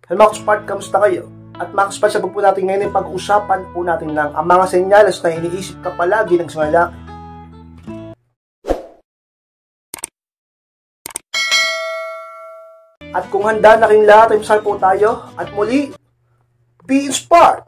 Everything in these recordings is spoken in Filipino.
Hello mga Kaspart, kamusta kayo? At mga Kaspart, sabag po natin ngayon ay pag-usapan po natin ng ang mga senyales na iniisip ka palagi ng isang lalaki. At kung handa na kayong lahat, ay masal po tayo. At muli, be inspired!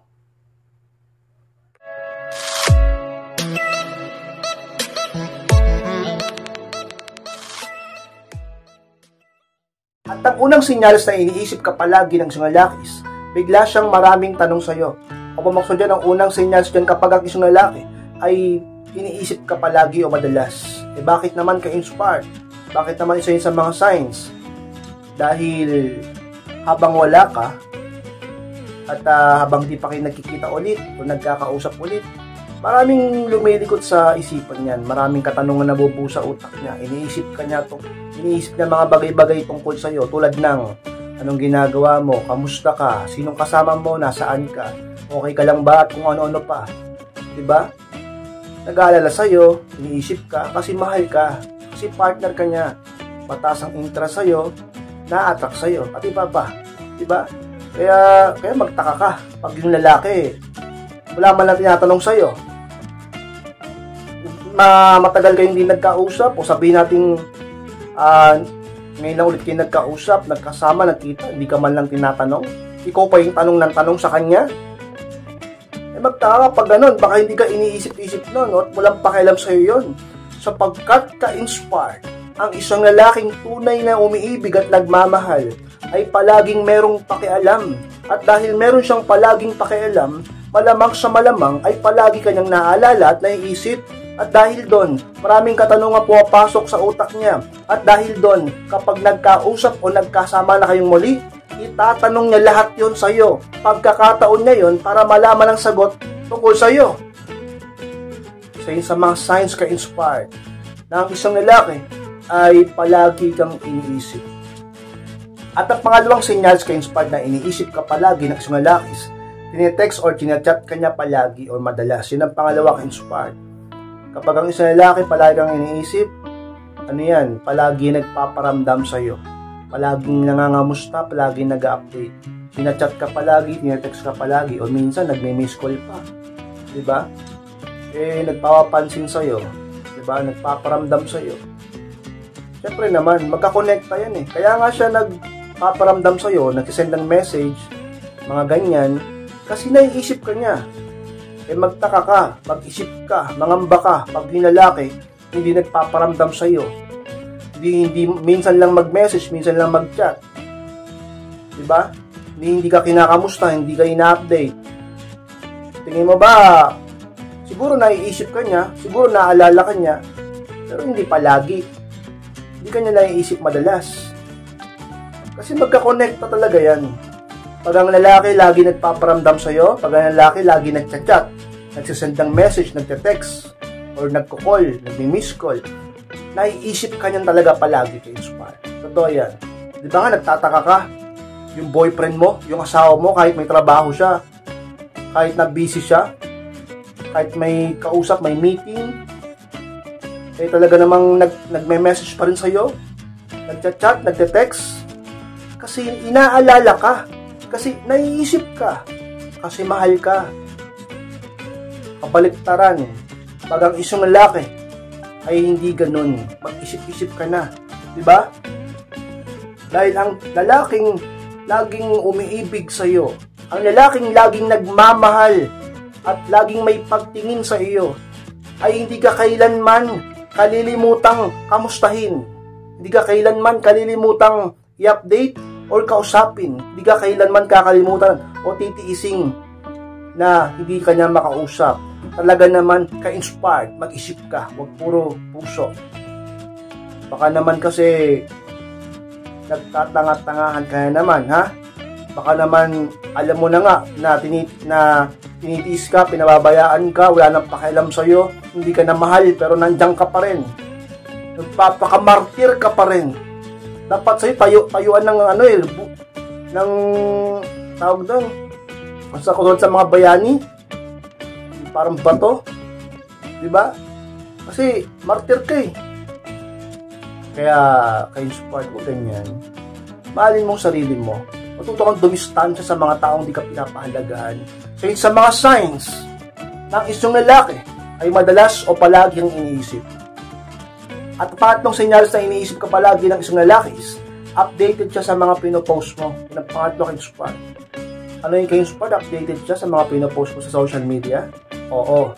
At ang unang senyales na iniisip ka palagi ng isang lalaki is bigla siyang maraming tanong sa'yo. O pumakso dyan, ang unang senyales dyan kapag ang isang lalaki ay iniisip ka palagi o madalas. Bakit naman ka inspired? Bakit naman isa yun sa mga signs? Dahil habang wala ka at habang di pa kayo nagkikita ulit o nagkakausap ulit, maraming lumilikot sa isipan niyan, maraming katanungan na bubuo sa utak niya. Iniisip niya mga bagay-bagay tungkol sa iyo, tulad ng anong ginagawa mo, kamusta ka, sinong kasama mo, nasaan ka, okay ka lang ba, at kung ano-ano pa. Diba? Nag-aalala sa iyo, iniisip ka kasi mahal ka, kasi partner ka niya, mataas ang interest sa iyo, na-attract sa iyo, at iba pa. Diba? Kaya magtaka ka pag yung lalaki wala man lang tinatanong sa iyo. Matagal kayong hindi nagkausap, o sabihin natin ngayon lang ulit kayo nagkausap, nagkasama, nagkita, hindi ka man lang tinatanong, ikaw pa yung tanong ng tanong sa kanya. Magtaka pag ganun, baka hindi ka iniisip-isip nun, at walang pakialam sa iyo yun, sapagkat ka-inspired. Ang isang lalaking tunay na umiibig at nagmamahal ay palaging merong pakialam, at dahil meron siyang palaging pakialam, malamang sa malamang ay palagi kanyang naaalala at naiisip. At dahil doon, maraming katanungan pumapasok sa utak niya. At dahil doon, kapag nagkausap o nagkasama na kayong muli, itatanong niya lahat yon sa iyo. Pagkakataon niya yon para malaman ang sagot tungkol sa iyo. Isa yun sa mga signs ka inspired na ang isang lalaki ay palagi kang iniisip. At ang pangalawang senyales ka inspired na iniisip ka palagi ng isang lalaki is tinetext or tinechat ka niya palagi o madalas. Yun ang pangalawa ka inspired. Kapag ang isang lalaki palagi kang iniisip, ano yan, palagi nagpaparamdam sa'yo. Palaging nangangamusta, palaging nag-update. Sinachat ka palagi, tinetext ka palagi, o minsan nagme-miss call pa. Diba? Nagpapapansin sa'yo. Diba? Nagpaparamdam sa'yo. Siyempre naman, magkakonekta yan eh. Kaya nga siya nagpaparamdam sa'yo, nagsisend ng message, mga ganyan, kasi naiisip ka niya. Magtaka ka, mag-isip ka, mangamba ka pag yung lalaki hindi nagpaparamdam sa iyo. Hindi minsan lang mag-message, minsan lang mag-chat. Diba? Hindi ka kinakamusta, hindi ka ina-update. Tingin mo ba, siguro naiisip ka niya, siguro naalala ka niya, pero hindi palagi. Hindi ka niya naiisip madalas. Kasi magkakonekta talaga yan. Pag ang lalaki lagi nagpaparamdam sa'yo, pag ang lalaki lagi nagchat-chat, nagsisend ng message, nagte-text, or nagko-call, nagmi-miss call, naiisip ka niyan talaga palagi kay inspire. Totoo yan. Di ba nga nagtataka ka, yung boyfriend mo, yung asawa mo, kahit may trabaho siya, kahit na busy siya, kahit may kausap, may meeting, talaga namang nagme-message pa rin sa'yo, nagchat-chat, nagte-text, kasi inaalala ka. Kasi naiisip ka, kasi mahal ka. Kabaliktaran, pag ang isang lalaki ay hindi ganun, mag-isip-isip ka na, di ba? Dahil ang lalaking laging umiibig sa iyo, ang lalaking laging nagmamahal at laging may pagtingin sa iyo, ay hindi ka kailanman kalilimutang kamustahin, hindi ka kailanman kalilimutang i-update or kausapin, hindi ka kailanman kakalimutan o titiising na hindi ka niya makausap. Talaga naman ka-inspired, mag-isip ka, huwag puro puso. Baka naman kasi nagtatanga-tangahan ka na naman, ha? Baka naman alam mo na nga na tinitiis ka, pinababayaan ka, wala nang pakialam sa'yo, hindi ka na mahal pero nandiyan ka pa rin. Nagpapakamartir ka pa rin. Dapat sa'yo tayuan ng ng tawag doon, sa kulod sa mga bayani, parang bato, diba? Kasi martir ka eh. Kaya kayo support mo ganyan, mahalin mong sarili mo, Matuto kang dumistansya sa mga taong di ka pinapahalagahan. So yun sa mga signs ng isang lalaki ay madalas o palagi ang iniisip. At patlong senyales na iniisip ka palagi ng isang lalaki is updated siya sa mga pinopost mo. Yung pangatlo ka-inspire. Ano yung ka-inspire? Updated siya sa mga pinopost mo sa social media? Oo.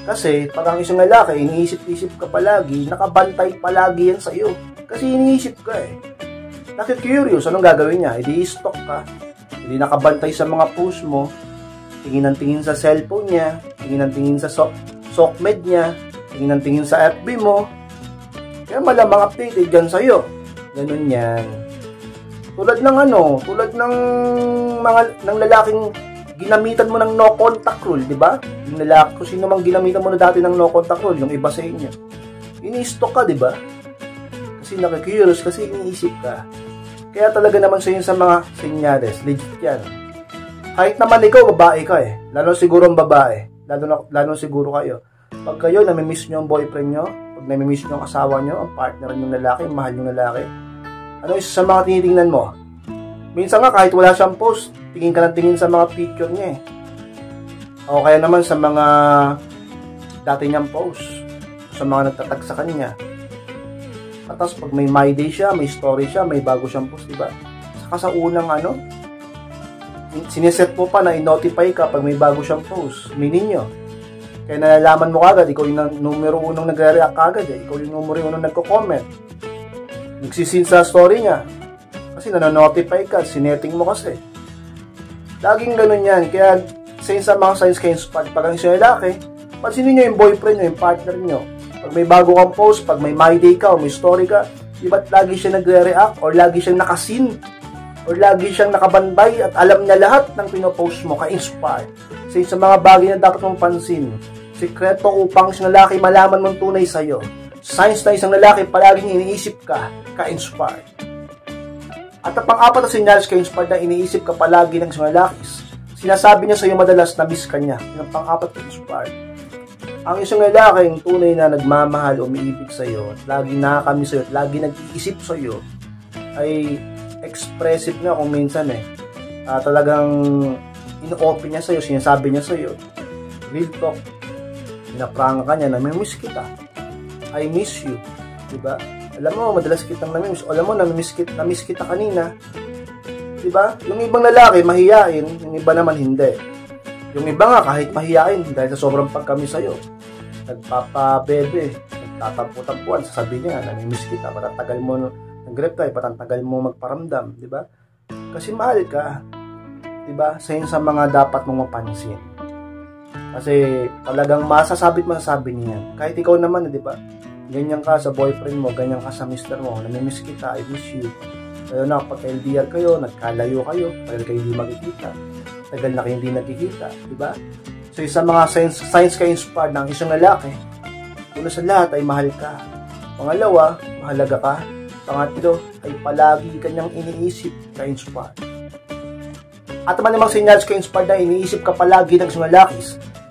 Kasi pag ang isang lalaki, iniisip-isip ka palagi, nakabantay palagi yan sa iyo. Kasi iniisip ka eh. Nakikurious, anong gagawin niya? Hindi i-stalk ka. Hindi nakabantay sa mga post mo. Tingin ng tingin sa cellphone niya. Tingin ng tingin sa SOCMED niya. Tingin ng tingin sa FB mo. Kaya malamang updated dyan sa'yo. Ganun yan. Tulad ng ng lalaking ginamitan mo ng no contact rule, di ba? Yung lalaki, kung sino mang ginamitan mo na dati ng no contact rule, yung iba sa inyo. Ini-stalk ka, di ba? Kasi nakikurious, kasi iniisip ka. Kaya talaga naman sa mga senyales, legit yan. Kahit naman ikaw, babae ka eh. Lalo siguro ang babae. Lalo siguro kayo. Pag kayo, namimiss nyo ang boyfriend nyo, pag namimiss nyo ang asawa nyo, ang partner nyo lalaki, ang mahal nyo lalaki, ano isa sa mga tinitingnan mo? Minsan nga, kahit wala siyang post, tingin ka ng tingin sa mga picture niya eh. O kaya naman sa mga dati niyang post, sa mga nagtatag sa kanya. At tapos pag may my day siya, may story siya, may bago siyang post, diba? Saka sa unang siniset mo pa na i-notify ka pag may bago siyang post. Meaning nyo. Kaya nalalaman mo kagad, ikaw yung numero unong nagre-react kagad eh. Ikaw yung numero unong nagko-comment. Nagsisin sa story niya. Kasi nanonotify ka, sineting mo kasi. Laging ganun yan. Kaya sa mga signs kayo, pag ang isang lalaki, pansinin nyo yung boyfriend nyo, yung partner nyo. Pag may bago kang post, pag may my day ka o may story ka, di ba't lagi siya nagre-react or lagi siyang nakasin or lagi siyang nakabantay at alam niya lahat ng pinopost mo, ka-inspire. Sa mga bagay na dapat mong pansin, sikreto upang isang lalaki malaman mong tunay sa'yo. Signs na isang lalaki palaging iniisip ka, ka-inspire. At ang pang-apat na senyales ka-inspire na iniisip ka palagi ng isang lalaki, sinasabi niya sa'yo madalas na miss ka niya. Yung pang-apat ka-inspire. Ang isang lalaking tunay na nagmamahal, umiibig sa'yo, at laging nakakamiss sa'yo, at laging nag-iisip sa'yo, ay expressive na kung minsan eh. Talagang in-open niya sa'yo, sinasabi niya sa'yo, real talk, pinapranga ka niya na may miss kita. I miss you. Diba? Alam mo, madalas kitang namimiss. Alam mo, namiss kita kanina. Diba? Yung ibang lalaki, mahiyain. Yung iba naman, hindi. Yung iba nga, kahit mahiyain, dahil sa sobrang pagkami sa'yo, nagpapabebe, nagtatampo-tampuan, sasabihin niya, namimiss kita, patatagal mo, nag-reply, patatagal mo magparamdam. Diba? Kasi mahal ka. Diba? Sa mga dapat mong mapansin. Kasi talagang masasabi niya yan. Kahit ikaw naman, di ba? Ganyan ka sa boyfriend mo, ganyan ka sa mister mo, namimiss kita, I miss you. Kaya na kapag LDR kayo, nagkalayo kayo, tagal kayo hindi magkikita, tagal na kayo hindi nagkikita, di ba? So isa mga signs kayo inspired ng isang lalaki, una sa lahat ay mahal ka. Pangalawa, mahalaga ka. Pangatlo, ay palagi kanyang iniisip ka inspired. At naman namang sinyals ka inspired na iniisip ka palagi ng isang lalaki,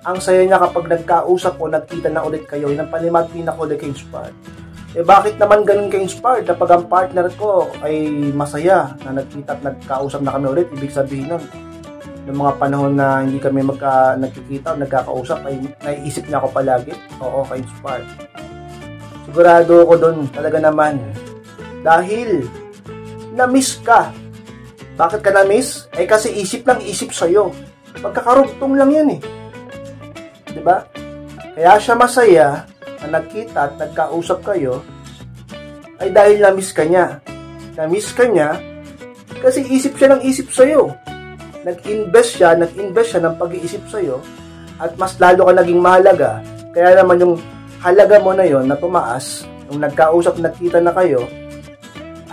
ang saya niya kapag nagkausap o nagkita na ulit kayo, yun ang palimag pinaka-ulit ka-inspired. Eh bakit naman ganun ka-inspired? Kapag ang partner ko ay masaya na nagkita at nagkausap na kami ulit, ibig sabihin nun, ng mga panahon na hindi kami nagkikita o nagkakausap, ay naiisip niya ako palagi. Oo, ka-inspired. Sigurado ako dun, talaga naman. Dahil, na-miss ka. Bakit ka na-miss? Eh kasi isip lang isip sa'yo. Pagkakarugtong lang yan eh. Diba? Kaya siya masaya na nagkita at nagkausap kayo ay dahil na-miss ka niya. Na-miss ka niya kasi isip siya ng isip sa'yo. Nag-invest siya ng pag-iisip sa'yo at mas lalo ka naging mahalaga. Kaya naman yung halaga mo na yon na tumaas, nung nagkausap, nagkita na kayo,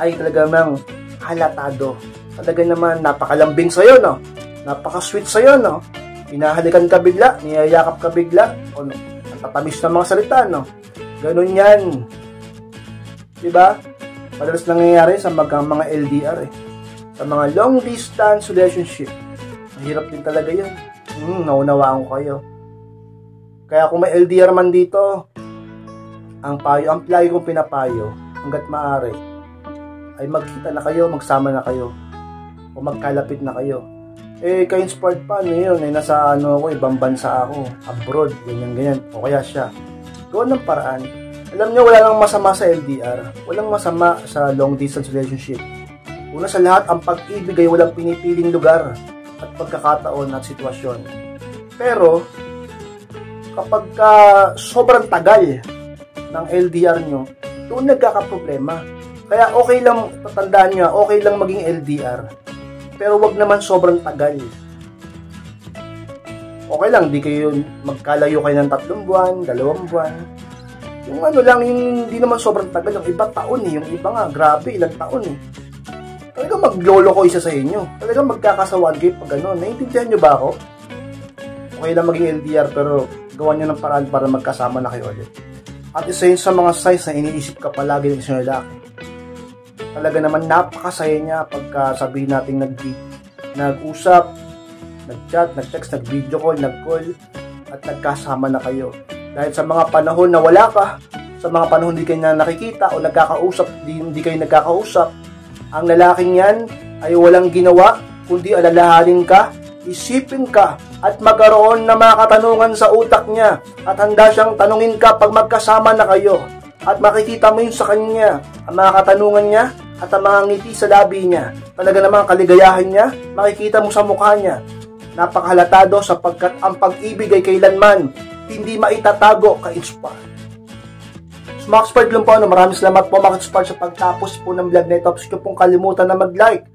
ay talaga mang halatado. Talaga naman napakalambing sa'yo, no? Napaka-sweet sa'yo, no? Hinahalikan ka bigla, niyayakap ka bigla, o no, ang tatamis ng mga salita, no? Ganun yan. Diba? Madalas nangyayari sa mga LDR, eh. Sa mga long distance relationship. Mahirap din talaga yun. Naunawaan ko kayo. Kaya kung may LDR man dito, ang lagi kong pinapayo, hanggat maaari, ay magkita na kayo, magsama na kayo. o magkalapit na kayo. Ka-inspired pa, yun, nasa ako, ibang bansa ako, abroad, ganyan, o kaya siya. Gawin ng paraan. Alam nyo, wala lang masama sa LDR. Walang masama sa long distance relationship. Una sa lahat, ang pag-ibig ay walang pinipiling lugar at pagkakataon at sitwasyon. Pero, kapag sobrang tagal ng LDR nyo, doon nagkakaproblema. Kaya okay lang, tatandaan nyo, okay lang maging LDR. Pero wag naman sobrang tagal. Okay lang, di kayo magkalayo kayo ng 3 buwan, 2 buwan. Yung lang, yung hindi naman sobrang tagal. Yung iba taon yung iba nga, grabe, ilang taon Talagang maglolo ko isa sa inyo. Talagang magkakasawaan kayo pag gano'n. Naiintindihan nyo ba ako? Okay lang maging LDR, pero gawan nyo ng paraan para magkasama na kayo ulit. At isa yun sa mga signs na iniisip ka palagi ng isang lalaki. Talaga naman napakasaya niya pagka sabihin natin nag-usap, nag-chat, nag-text, nag-video call, nag-call, at nagkasama na kayo. Dahil sa mga panahon na wala ka, sa mga panahon hindi kayo na nakikita o nagkakausap, hindi kayo nagkakausap, ang lalaking yan ay walang ginawa, kundi alalahanin ka, isipin ka, at magkaroon ng mga katanungan sa utak niya, at handa siyang tanungin ka pag magkasama na kayo. At makikita mo yun sa kanya, ang mga katanungan niya, at ang mga ngiti sa labi niya. Talaga namang kaligayahan niya, makikita mo sa mukha niya. Napakahalatado sapagkat ang pag-ibig ay kailanman hindi maitatago ka-inspire. So, Maxpert lang po, maraming salamat po Maxpert sa pagtapos po ng vlog na ito. Huwag pong kalimutan na mag-like,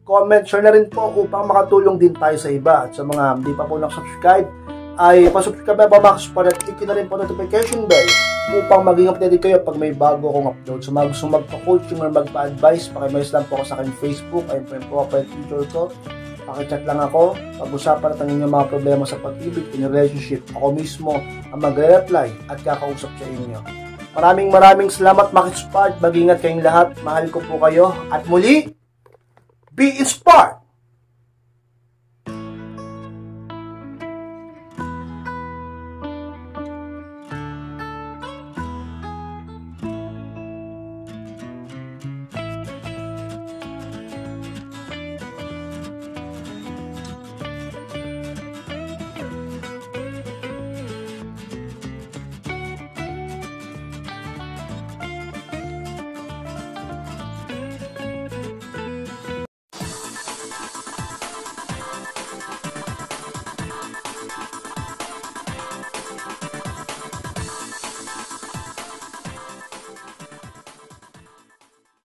comment, share na rin po upang makatulong din tayo sa iba. At sa mga hindi pa po subscribe ay pasubscribe na po Maxpert at click na rin po notification bell upang maging updated kayo pag may bago akong upload. So gusto magpa-coaching or magpa-advise, pakimayos lang po ako sa aking Facebook, ayun po yung profile picture ko. Pakichat lang ako, pag-usapan natin yung mga problema sa pag-ibig, in relationship. Ako mismo ang magre-reply at kakausap sa inyo. Maraming salamat Maxpert, mag-ingat kayong lahat, mahal ko po kayo, at muli, be inspired!